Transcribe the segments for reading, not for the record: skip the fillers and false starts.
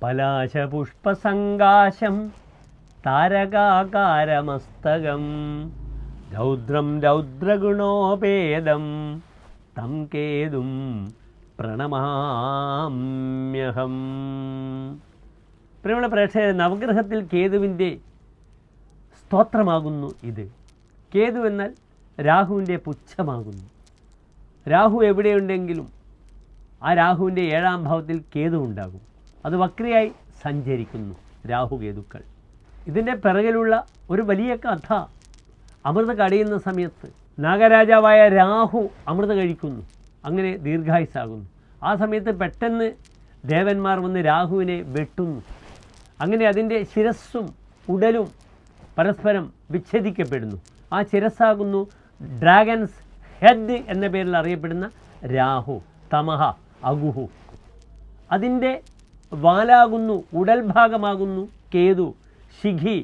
പലാശപുഷ്പസങ്കാശം താരകാകാരമസ്തകം രൗദ്രം രൗദ്രഗുണോപേദം തം കേതും പ്രണമാമ്യഹം. പ്രിയമുള്ള പ്രേക്ഷകരെ, നവഗ്രഹത്തിൽ കേതുവിൻ്റെ സ്തോത്രമാകുന്നു ഇത്. കേതു എന്നാൽ രാഹുവിൻ്റെ പുച്ഛമാകുന്നു. രാഹു എവിടെയുണ്ടെങ്കിലും ആ രാഹുവിൻ്റെ 7ാം ഭാവത്തിൽ കേതു ഉണ്ടാകും. അത് വക്രിയായി സഞ്ചരിക്കുന്നു രാഹുകേതുക്കൾ. ഇതിൻ്റെ പിറകിലുള്ള ഒരു വലിയ കഥ, അമൃത കടിയുന്ന സമയത്ത് നാഗരാജാവായ രാഹു അമൃത കഴിക്കുന്നു, അങ്ങനെ ദീർഘായുസ്സാകുന്നു. ആ സമയത്ത് പെട്ടെന്ന് ദേവന്മാർ വന്ന് രാഹുവിനെ വെട്ടുന്നു. അങ്ങനെ അതിൻ്റെ ശിരസ്സും ഉടലും പരസ്പരം വിച്ഛേദിക്കപ്പെടുന്നു. ആ ശിരസ്സാകുന്നു ഡ്രാഗൻസ് ഹെഡ് എന്ന പേരിൽ അറിയപ്പെടുന്ന രാഹു, തമഹ, അഗുഹു. അതിൻ്റെ വാലാകുന്നു, ഉടൽ ഭാഗമാകുന്നു കേതു, ശിഖി,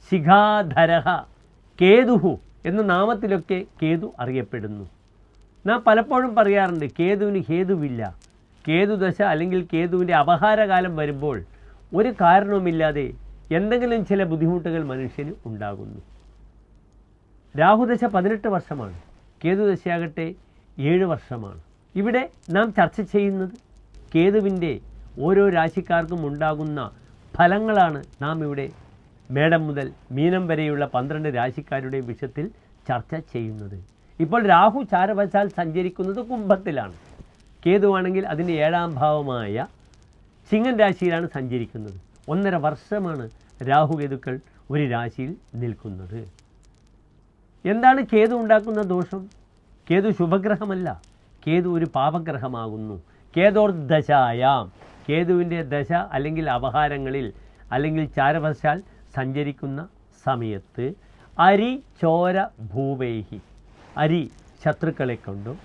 ശിഖാധരഹ, കേതുഹു എന്ന നാമത്തിലൊക്കെ കേതു അറിയപ്പെടുന്നു. നാം പലപ്പോഴും പറയാറുണ്ട് കേതുവിന് ഹേതുവില്ല. കേതുദശ അല്ലെങ്കിൽ കേതുവിൻ്റെ അപഹാരകാലം വരുമ്പോൾ ഒരു കാരണവുമില്ലാതെ എന്തെങ്കിലും ചില ബുദ്ധിമുട്ടുകൾ മനുഷ്യന് ഉണ്ടാകുന്നു. രാഹുദശ 18 വർഷമാണ്, കേതുദശയാകട്ടെ 7 വർഷമാണ്. ഇവിടെ നാം ചർച്ച ചെയ്യുന്നത് കേതുവിൻ്റെ ഓരോ രാശിക്കാർക്കും ഉണ്ടാകുന്ന ഫലങ്ങളാണ്. നാം ഇവിടെ മേടം മുതൽ മീനം വരെയുള്ള 12 രാശിക്കാരുടെ വിഷയത്തിൽ ചർച്ച ചെയ്യുന്നത്. ഇപ്പോൾ രാഹു ചാരവശാൽ സഞ്ചരിക്കുന്നത് കുംഭത്തിലാണ്. കേതുവാണെങ്കിൽ അതിൻ്റെ 7ാം ഭാവമായ ചിങ്ങൻ രാശിയിലാണ് സഞ്ചരിക്കുന്നത്. 1.5 വർഷമാണ് രാഹുകേതുക്കൾ ഒരു രാശിയിൽ നിൽക്കുന്നത്. എന്താണ് കേതു ഉണ്ടാക്കുന്ന ദോഷം? കേതു ശുഭഗ്രഹമല്ല, കേതു ഒരു പാപഗ്രഹമാകുന്നു. കേതോർദശായാം, കേതുവിൻ്റെ ദശ അല്ലെങ്കിൽ അപഹാരങ്ങളിൽ അല്ലെങ്കിൽ ചാരവശാൽ സഞ്ചരിക്കുന്ന സമയത്ത് അരി ചോര ഭൂവൈഹി, അരി ശത്രുക്കളെ കൊണ്ടും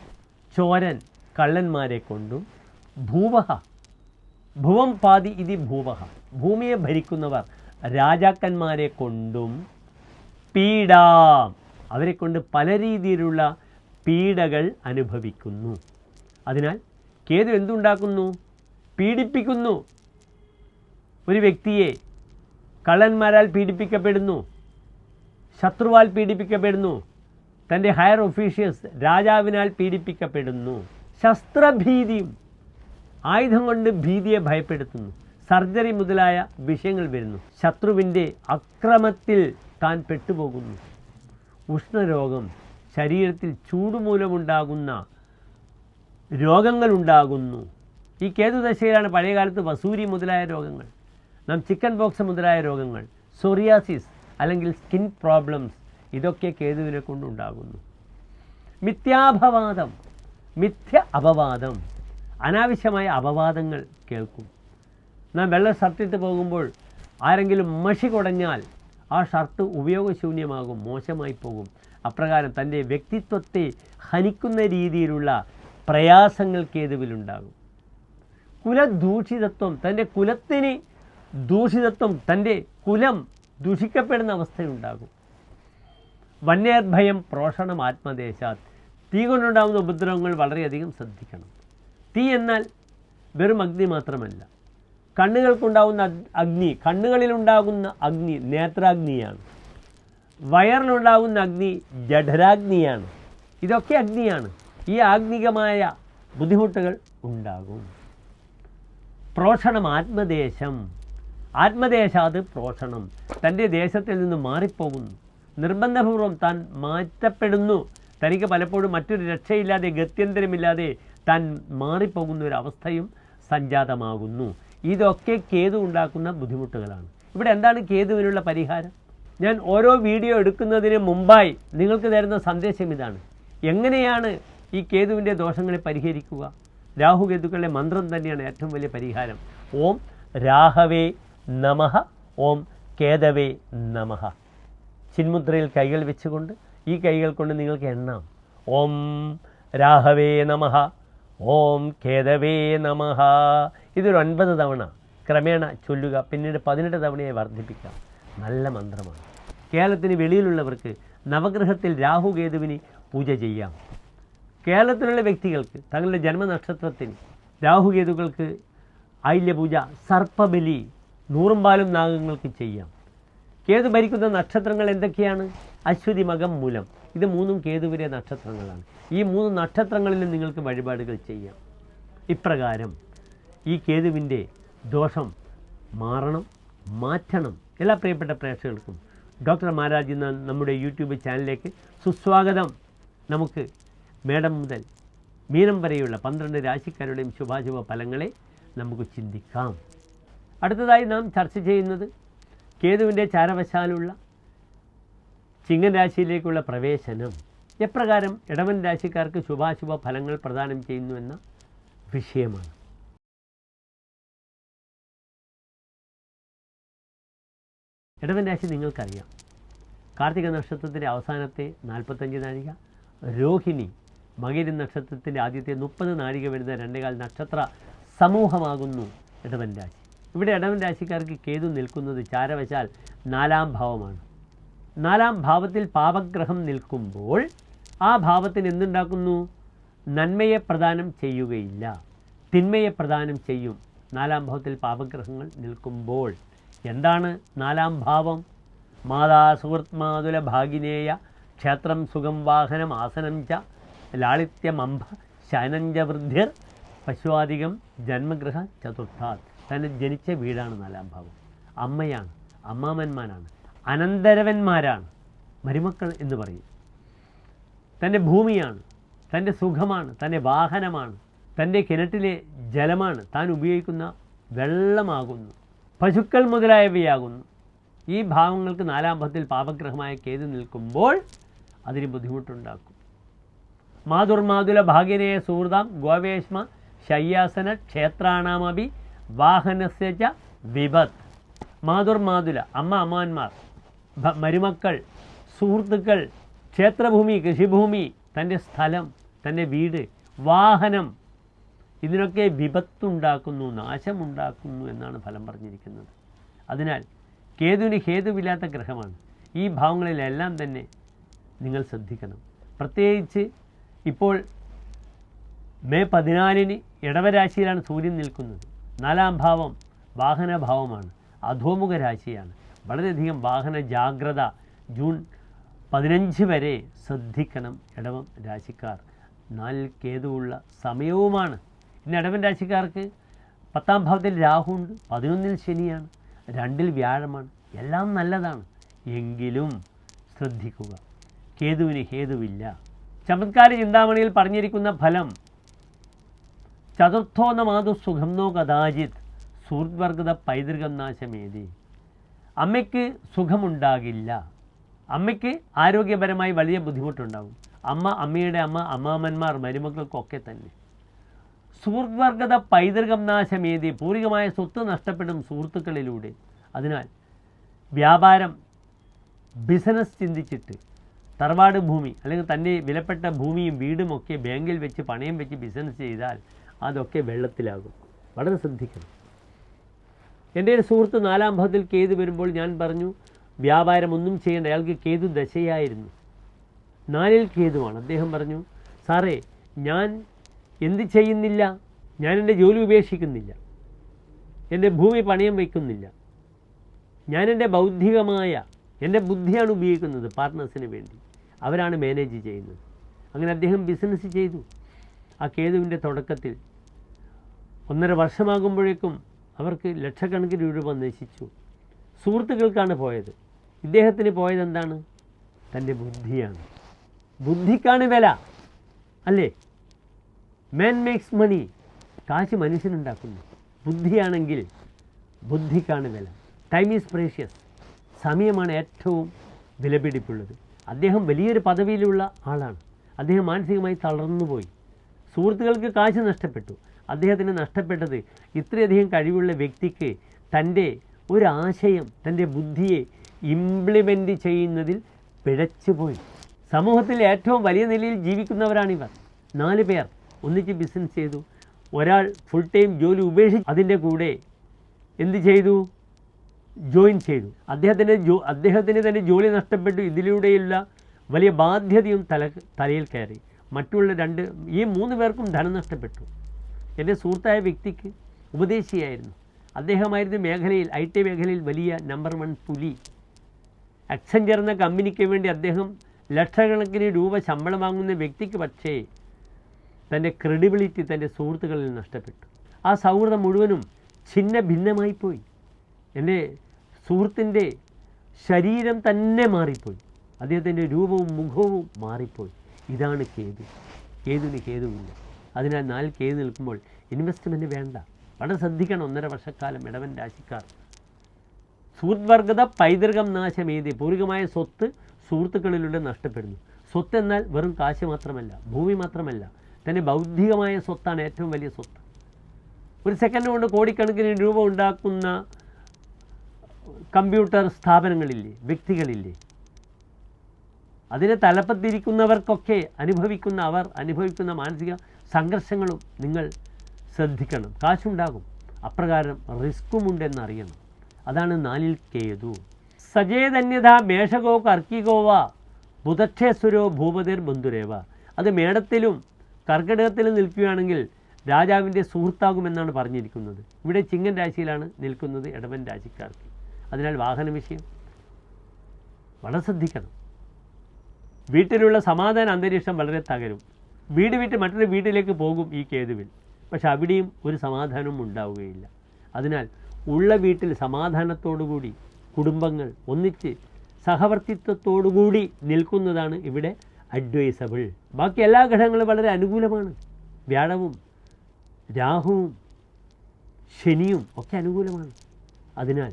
ചോരൻ കള്ളന്മാരെ കൊണ്ടും ഭൂവഹ, ഭുവം പാതി ഇതി ഭൂവഹ, ഭൂമിയെ ഭരിക്കുന്നവർ രാജാക്കന്മാരെ കൊണ്ടും പീഡാം, അവരെ കൊണ്ട് പല രീതിയിലുള്ള പീഡകൾ അനുഭവിക്കുന്നു. അതിനാൽ കേതു എന്തുണ്ടാക്കുന്നു? പീഡിപ്പിക്കുന്നു. ഒരു വ്യക്തിയെ കള്ളന്മാരാൽ പീഡിപ്പിക്കപ്പെടുന്നു, ശത്രുവാൽ പീഡിപ്പിക്കപ്പെടുന്നു, തൻ്റെ ഹയർ ഒഫീഷ്യൽസ് രാജാവിനാൽ പീഡിപ്പിക്കപ്പെടുന്നു. ശസ്ത്രഭീതിയും, ആയുധം കൊണ്ട് ഭീതിയെ ഭയപ്പെടുത്തുന്നു. സർജറി മുതലായ വിഷയങ്ങൾ വരുന്നു. ശത്രുവിൻ്റെ അക്രമത്തിൽ താൻ പെട്ടുപോകുന്നു. ഉഷ്ണരോഗം, ശരീരത്തിൽ ചൂടുമൂലമുണ്ടാകുന്ന രോഗങ്ങളുണ്ടാകുന്നു. ഈ കേതുദശയിലാണ് പഴയകാലത്ത് വസൂരി മുതലായ രോഗങ്ങൾ, നാം ചിക്കൻ ബോക്സ് മുതലായ രോഗങ്ങൾ, സോറിയാസിസ് അല്ലെങ്കിൽ സ്കിൻ പ്രോബ്ലംസ്, ഇതൊക്കെ കേതുവിനെ കൊണ്ടുണ്ടാകുന്നു. മിഥ്യാപവാദം, മിഥ്യ അപവാദം, അനാവശ്യമായ അപവാദങ്ങൾ കേൾക്കും. നാം വെള്ള ഷർട്ടിട്ട് പോകുമ്പോൾ ആരെങ്കിലും മഷി കുടഞ്ഞാൽ ആ ഷർട്ട് ഉപയോഗശൂന്യമാകും, മോശമായി പോകും. അപ്രകാരം തൻ്റെ വ്യക്തിത്വത്തെ ഹനിക്കുന്ന രീതിയിലുള്ള പ്രയാസങ്ങൾ കേതുവിലുണ്ടാകും. കുലദൂഷിതത്വം, തൻ്റെ കുലത്തിന് ദൂഷിതത്വം, തൻ്റെ കുലം ദൂഷിക്കപ്പെടുന്ന അവസ്ഥയുണ്ടാകും. വന്യർഭയം പ്രോഷണം ആത്മദേശാത്, തീ കൊണ്ടുണ്ടാകുന്ന ഉപദ്രവങ്ങൾ വളരെയധികം ശ്രദ്ധിക്കണം. തീ എന്നാൽ വെറും അഗ്നി മാത്രമല്ല, കണ്ണുകൾക്കുണ്ടാകുന്ന അഗ്നി, കണ്ണുകളിലുണ്ടാകുന്ന അഗ്നി നേത്രാഗ്നിയാണ്. വയറിലുണ്ടാകുന്ന അഗ്നി ജഠരാഗ്നിയാണ്. ഇതൊക്കെ അഗ്നിയാണ്. ഈ ആഗ്നികമായ ബുദ്ധിമുട്ടുകൾ ഉണ്ടാകും. പ്രോഷണം ആത്മദേശം, ആത്മദേശാത് പ്രോഷണം, തൻ്റെ ദേശത്തിൽ നിന്ന് മാറിപ്പോകുന്നു. നിർബന്ധപൂർവം താൻ മാറ്റപ്പെടുന്നു. തനിക്ക് പലപ്പോഴും മറ്റൊരു രക്ഷയില്ലാതെ, ഗത്യന്തരമില്ലാതെ താൻ മാറിപ്പോകുന്ന ഒരവസ്ഥയും സംജാതമാകുന്നു. ഇതൊക്കെ കേതു ഉണ്ടാക്കുന്ന ബുദ്ധിമുട്ടുകളാണ്. ഇവിടെ എന്താണ് കേതുവിനുള്ള പരിഹാരം? ഞാൻ ഓരോ വീഡിയോ എടുക്കുന്നതിന് മുമ്പായി നിങ്ങൾക്ക് തരുന്ന സന്ദേശം ഇതാണ്. എങ്ങനെയാണ് ഈ കേതുവിൻ്റെ ദോഷങ്ങളെ പരിഹരിക്കുക? രാഹുകേതുക്കളുടെ മന്ത്രം തന്നെയാണ് ഏറ്റവും വലിയ പരിഹാരം. ഓം രാഹവേ നമഃ, ഓം കേതവേ നമഃ. ചിന്മുദ്രയിൽ കൈകൾ വെച്ചുകൊണ്ട് ഈ കൈകൾ കൊണ്ട് നിങ്ങൾക്ക് എണ്ണാം. ഓം രാഹവേ നമഃ, ഓം കേതവേ നമഃ. ഇതൊരു 9 തവണ ക്രമേണ ചൊല്ലുക. പിന്നീട് 18 തവണയായി വർദ്ധിപ്പിക്കാം. നല്ല മന്ത്രമാണ്. കേരളത്തിന് വെളിയിലുള്ളവർക്ക് നവഗ്രഹത്തിൽ രാഹുകേതുവിന് പൂജ ചെയ്യാം. കേരളത്തിലുള്ള വ്യക്തികൾക്ക് തങ്ങളുടെ ജന്മനക്ഷത്രത്തിന് രാഹുകേതുക്കൾക്ക് ആയില്യപൂജ, സർപ്പബലി, നൂറുംപാലും നാഗങ്ങൾക്ക് ചെയ്യാം. കേതു ഭരിക്കുന്ന നക്ഷത്രങ്ങൾ എന്തൊക്കെയാണ്? അശ്വതി, മകം, മൂലം. ഇത് മൂന്നും കേതുവിലെ നക്ഷത്രങ്ങളാണ്. ഈ 3 നക്ഷത്രങ്ങളിലും നിങ്ങൾക്ക് വഴിപാടുകൾ ചെയ്യാം. ഇപ്രകാരം ഈ കേതുവിൻ്റെ ദോഷം മാറണം, മാറ്റണം. എല്ലാ പ്രിയപ്പെട്ട പ്രേക്ഷകർക്കും ഡോക്ടർ മാരാജ് എന്ന നമ്മുടെ യൂട്യൂബ് ചാനലിലേക്ക് സുസ്വാഗതം. നമുക്ക് മേടം മുതൽ മീനം വരെയുള്ള 12 രാശിക്കാരുടെയും ശുഭാശുഭ ഫലങ്ങളെ നമുക്ക് ചിന്തിക്കാം. അടുത്തതായി നാം ചർച്ച ചെയ്യുന്നത് കേതുവിൻ്റെ ചാരവശാലുള്ള ചിങ്ങൻ രാശിയിലേക്കുള്ള പ്രവേശനം എപ്രകാരം ഇടവൻ രാശിക്കാർക്ക് ശുഭാശുഭ ഫലങ്ങൾ പ്രദാനം ചെയ്യുന്നു എന്ന വിഷയമാണ്. ഇടവൻ രാശി നിങ്ങൾക്കറിയാം. കാർത്തിക നക്ഷത്രത്തിൻ്റെ അവസാനത്തെ 45 നാഴിക, രോഹിണി മകര നക്ഷത്രത്തിൻ്റെ ആദ്യത്തെ 30 നാഴിക വരുന്ന 2 നക്ഷത്ര സമൂഹമാകുന്നു ഇടവൻ രാശി. ഇവിടെ ഇടവൻ രാശിക്കാർക്ക് കേതു നിൽക്കുന്നത് ചാരവശാൽ 4-ാം ഭാവമാണ്. 4-ാം ഭാവത്തിൽ പാപഗ്രഹം നിൽക്കുമ്പോൾ ആ ഭാവത്തിന് എന്തുണ്ടാക്കുന്നു? നന്മയെ പ്രദാനം ചെയ്യുകയില്ല, തിന്മയെ പ്രദാനം ചെയ്യും. 4-ാം ഭാവത്തിൽ പാപഗ്രഹങ്ങൾ നിൽക്കുമ്പോൾ എന്താണ് 4-ാം ഭാവം? മാതാ സുഹൃത് മാതുല ഭാഗിനേയ ക്ഷേത്രം സുഖം വാഹനം ആസനം ച ലാളിത്യമംഭ ശയനഞ്ച വൃദ്ധിർ പശുവാധികം ജന്മഗൃഹ ചതുർത്ഥാത്. തന്നെ ജനിച്ച വീടാണ് 4-ാം ഭാവം. അമ്മയാണ്, അമ്മാമന്മാരാണ്, അനന്തരവന്മാരാണ്, മരുമക്കൾ എന്ന് പറയും. തൻ്റെ ഭൂമിയാണ്, തൻ്റെ സുഖമാണ്, തൻ്റെ വാഹനമാണ്, തൻ്റെ കിണറ്റിലെ ജലമാണ്, താൻ ഉപയോഗിക്കുന്ന വെള്ളമാകുന്നു, പശുക്കൾ മുതലായവയാകുന്നു. ഈ ഭാവങ്ങൾക്ക് 4-ാം ഭാവത്തിൽ പാപഗ്രഹമായ കേതു നിൽക്കുമ്പോൾ അതിന് ബുദ്ധിമുട്ടുണ്ടാക്കും. മാതുർമാതുല ഭാഗ്യനേയ സുഹൃതാം ഗോവേഷ്മ ശയ്യാസന ക്ഷേത്രാണാമപി വാഹനസ്യ ച വിപത്ത്. മാതുർമാതുല അമ്മ, അമ്മാന്മാർ, മരുമക്കൾ, സുഹൃത്തുക്കൾ, ക്ഷേത്രഭൂമി, കൃഷിഭൂമി, തൻ്റെ സ്ഥലം, തൻ്റെ വീട്, വാഹനം, ഇതിനൊക്കെ വിപത്തുണ്ടാക്കുന്നു, നാശമുണ്ടാക്കുന്നു എന്നാണ് ഫലം പറഞ്ഞിരിക്കുന്നത്. അതിനാൽ കേതുവിന് ഹേതുവില്ലാത്ത ഗ്രഹമാണ്. ഈ ഭാവങ്ങളിലെല്ലാം തന്നെ നിങ്ങൾ ശ്രദ്ധിക്കണം. പ്രത്യേകിച്ച് ഇപ്പോൾ മെയ് 14-ന് ഇടവരാശിയിലാണ് സൂര്യൻ നിൽക്കുന്നത്. 4-ാം ഭാവം വാഹനഭാവമാണ്, അധോമുഖ രാശിയാണ്. വളരെയധികം വാഹന ജാഗ്രത ജൂൺ 15 വരെ ശ്രദ്ധിക്കണം ഇടവം രാശിക്കാർ. 4-ൽ കേതുവുള്ള സമയവുമാണ്. ഇന്ന് ഇടവൻ രാശിക്കാർക്ക് 10-ാം ഭാവത്തിൽ രാഹുണ്ട്, 11-ൽ ശനിയാണ്, 2-ൽ വ്യാഴമാണ്. എല്ലാം നല്ലതാണ്. എങ്കിലും ശ്രദ്ധിക്കുക, കേതുവിന് ഹേതുവില്ല. ചമത്കാര ചിന്താമണിയിൽ പറഞ്ഞിരിക്കുന്ന ഫലം ചതുർത്ഥോന്ന മാതു സുഖംനോ കഥാചിത് സുഹൃദ്വർഗത പൈതൃകം നാശമേതി. അമ്മയ്ക്ക് സുഖമുണ്ടാകില്ല, അമ്മയ്ക്ക് ആരോഗ്യപരമായി വലിയ ബുദ്ധിമുട്ടുണ്ടാകും. അമ്മയുടെ അമ്മ, അമ്മാമന്മാർ, മരുമക്കൾക്കൊക്കെ തന്നെ. സുഹൃദ്വർഗത പൈതൃകം നാശമേതി, പൂർവികമായ സ്വത്ത് നഷ്ടപ്പെടും സുഹൃത്തുക്കളിലൂടെ. അതിനാൽ വ്യാപാരം, ബിസിനസ് ചിന്തിച്ചിട്ട് തറവാട് ഭൂമി അല്ലെങ്കിൽ തൻ്റെ വിലപ്പെട്ട ഭൂമിയും വീടുമൊക്കെ ബാങ്കിൽ വെച്ച് പണയം വെച്ച് ബിസിനസ് ചെയ്താൽ അതൊക്കെ വെള്ളത്തിലാകും. വളരെ ശ്രദ്ധിക്കണം. എൻ്റെ ഒരു സുഹൃത്ത് 4-ാം ഭാവത്തിൽ കേതു വരുമ്പോൾ ഞാൻ പറഞ്ഞു വ്യാപാരം ഒന്നും ചെയ്യേണ്ട, അയാൾക്ക് കേതു ദശയായിരുന്നു. 4-ൽ കേതുവാണ്. അദ്ദേഹം പറഞ്ഞു, സാറേ ഞാൻ എന്ത് ചെയ്യുന്നില്ല, ഞാൻ എൻ്റെ ജോലി ഉപേക്ഷിക്കുന്നില്ല, എൻ്റെ ഭൂമി പണയം വയ്ക്കുന്നില്ല, ഞാൻ എൻ്റെ ബൗദ്ധികമായ എൻ്റെ ബുദ്ധിയാണ് ഉപയോഗിക്കുന്നത് പാർട്ട്നേഴ്സിന് വേണ്ടി, അവരാണ് മാനേജ് ചെയ്യുന്നത്. അങ്ങനെ അദ്ദേഹം ബിസിനസ് ചെയ്തു. ആ കേതുവിൻ്റെ തുടക്കത്തിൽ 1.5 വർഷമാകുമ്പോഴേക്കും അവർക്ക് ലക്ഷക്കണക്കിന് രൂപ നശിച്ചു. സുഹൃത്തുക്കൾക്കാണ് പോയത്. ഇദ്ദേഹത്തിന് പോയത് എന്താണ്? തൻ്റെ ബുദ്ധിയാണ്. ബുദ്ധിക്കാണ് വില, അല്ലേ? മാൻ മേക്സ് മണി, കാശ് മനുഷ്യനുണ്ടാക്കുന്നു. ബുദ്ധിയാണെങ്കിൽ ബുദ്ധിക്കാണ് വില. ടൈം ഈസ് പ്രേഷ്യസ്, സമയമാണ് ഏറ്റവും വിലപിടിപ്പുള്ളത്. അദ്ദേഹം വലിയൊരു പദവിയിലുള്ള ആളാണ്. അദ്ദേഹം മാനസികമായി തളർന്നുപോയി. സുഹൃത്തുക്കൾക്ക് കാശ് നഷ്ടപ്പെട്ടു. അദ്ദേഹത്തിന് നഷ്ടപ്പെട്ടത് ഇത്രയധികം കഴിവുള്ള വ്യക്തിക്ക് തൻ്റെ ഒരാശയം, തൻ്റെ ബുദ്ധിയെ ഇംപ്ലിമെൻ്റ് ചെയ്യുന്നതിൽ പിഴച്ചുപോയി. സമൂഹത്തിൽ ഏറ്റവും വലിയ നിലയിൽ ജീവിക്കുന്നവരാണിവർ. 4 പേർ ഒന്നിച്ച് ബിസിനസ് ചെയ്തു. ഒരാൾ ഫുൾ ടൈം ജോലി ഉപേക്ഷിച്ച് അതിൻ്റെ കൂടെ എന്ത് ചെയ്തു? ജോയിൻ ചെയ്തു. അദ്ദേഹത്തിന് തന്നെ ജോലി നഷ്ടപ്പെട്ടു. ഇതിലൂടെയുള്ള വലിയ ബാധ്യതയും തലയിൽ കയറി. മറ്റുള്ള ഈ 3 പേർക്കും ധനം നഷ്ടപ്പെട്ടു. എൻ്റെ സുഹൃത്തായ വ്യക്തിക്ക് ഉപദേശിയായിരുന്നു. അദ്ദേഹമായിരുന്നു മേഖലയിൽ IT മേഖലയിൽ വലിയ നമ്പർ 1 പുലി. അക്സെഞ്ചർ എന്ന കമ്പനിക്ക് വേണ്ടി അദ്ദേഹം ലക്ഷക്കണക്കിന് രൂപ ശമ്പളം വാങ്ങുന്ന വ്യക്തിക്ക് പക്ഷേ തൻ്റെ ക്രെഡിബിലിറ്റി തൻ്റെ സുഹൃത്തുക്കളിൽ നഷ്ടപ്പെട്ടു. ആ സൗഹൃദം മുഴുവനും ഛിന്ന ഭിന്നമായിപ്പോയി. എൻ്റെ സുഹൃത്തിൻ്റെ ശരീരം തന്നെ മാറിപ്പോയി, അദ്ദേഹത്തിൻ്റെ രൂപവും മുഖവും മാറിപ്പോയി. ഇതാണ് കേതു. കേതുവിന് കേതുവില്ല. അതിനാൽ 4 കേതു നിൽക്കുമ്പോൾ ഇൻവെസ്റ്റ്മെൻറ്റ് വേണ്ട. വളരെ ശ്രദ്ധിക്കണം. 1.5 വർഷക്കാലം ഇടവൻ രാശിക്കാർ. സുഹൃദ്വർഗത പൈതൃകം നാശമേതി. പൂർവികമായ സ്വത്ത് സുഹൃത്തുക്കളിലൂടെ നഷ്ടപ്പെടുന്നു. സ്വത്ത് എന്നാൽ വെറും കാശ് മാത്രമല്ല, ഭൂമി മാത്രമല്ല, തൻ്റെ ബൗദ്ധികമായ സ്വത്താണ് ഏറ്റവും വലിയ സ്വത്ത്. ഒരു സെക്കൻഡ് കൊണ്ട് കോടിക്കണക്കിന് രൂപ ഉണ്ടാക്കുന്ന കമ്പ്യൂട്ടർ സ്ഥാപനങ്ങളില്ലേ, വ്യക്തികളില്ലേ, അതിനെ തലപ്പത്തിരിക്കുന്നവർക്കൊക്കെ അനുഭവിക്കുന്ന മാനസിക സംഘർഷങ്ങളും നിങ്ങൾ ശ്രദ്ധിക്കണം. കാശുണ്ടാകും, അപ്രകാരം റിസ്ക്കുമുണ്ടെന്നറിയണം. അതാണ് 4 കേതു. സചേതന്യത മേഷകോ കർക്കികോവ ബുധക്ഷേശ്വരോ ഭൂപതിർ ബന്ധുരേവ. അത് മേടത്തിലും കർക്കിടകത്തിലും നിൽക്കുകയാണെങ്കിൽ രാജാവിൻ്റെ സുഹൃത്താകുമെന്നാണ് പറഞ്ഞിരിക്കുന്നത്. ഇവിടെ ചിങ്ങൻ രാശിയിലാണ് നിൽക്കുന്നത് ഇടവൻ രാശിക്കാർക്ക്. അതിനാൽ വാഹന വിഷയം വളരെ ശ്രദ്ധിക്കണം. വീട്ടിലുള്ള സമാധാന അന്തരീക്ഷം വളരെ തകരും. വീട് വിട്ട് മറ്റൊരു വീട്ടിലേക്ക് പോകും ഈ കേതുവിൽ. പക്ഷെ അവിടെയും ഒരു സമാധാനവും ഉണ്ടാവുകയില്ല. അതിനാൽ ഉള്ള വീട്ടിൽ സമാധാനത്തോടുകൂടി കുടുംബങ്ങൾ ഒന്നിച്ച് സഹവർത്തിത്വത്തോടുകൂടി നിൽക്കുന്നതാണ് ഇവിടെ അഡ്വൈസബിൾ. ബാക്കി എല്ലാ ഘടകങ്ങളും വളരെ അനുകൂലമാണ്. വ്യാഴവും രാഹുവും ശനിയും ഒക്കെ അനുകൂലമാണ്. അതിനാൽ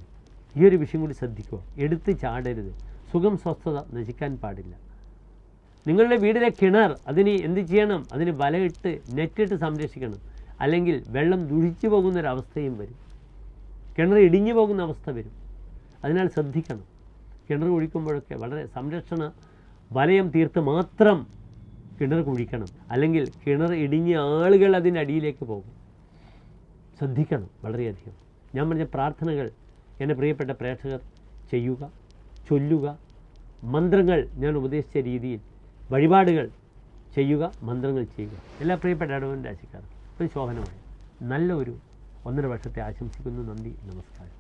ഈ ഒരു വിഷയം കൂടി ശ്രദ്ധിക്കുക. എടുത്ത് ചാടരുത്. സുഖം സ്വസ്ഥത നശിക്കാൻ പാടില്ല. നിങ്ങളുടെ വീടിലെ കിണർ അതിന് എന്ത് ചെയ്യണം? അതിന് വലയിട്ട് നെറ്റിട്ട് സംരക്ഷിക്കണം. അല്ലെങ്കിൽ വെള്ളം ദുഷിച്ചു പോകുന്നൊരവസ്ഥയും വരും. കിണർ ഇടിഞ്ഞു പോകുന്ന അവസ്ഥ വരും. അതിനാൽ ശ്രദ്ധിക്കണം. കിണർ കുഴിക്കുമ്പോഴൊക്കെ വളരെ സംരക്ഷണ വലയം തീർത്ത് മാത്രം കിണർ കുഴിക്കണം. അല്ലെങ്കിൽ കിണർ ഇടിഞ്ഞ ആളുകൾ അതിൻ്റെ അടിയിലേക്ക് പോകും. ശ്രദ്ധിക്കണം വളരെയധികം. ഞാൻ പറഞ്ഞ പ്രാർത്ഥനകൾ എൻ്റെ പ്രിയപ്പെട്ട പ്രേക്ഷകർ ചെയ്യുക, ചൊല്ലുക. മന്ത്രങ്ങൾ ഞാൻ ഉപദേശിച്ച രീതിയിൽ വഴിപാടുകൾ ചെയ്യുക, മന്ത്രങ്ങൾ ചെയ്യുക. എല്ലാ പ്രിയപ്പെട്ട ഇടവൻ രാശിക്കാർക്കും ഒരു ശോഭനമായ നല്ല ഒരു 1.5 വർഷത്തെ ആശംസിക്കുന്നു. നന്ദി, നമസ്കാരം.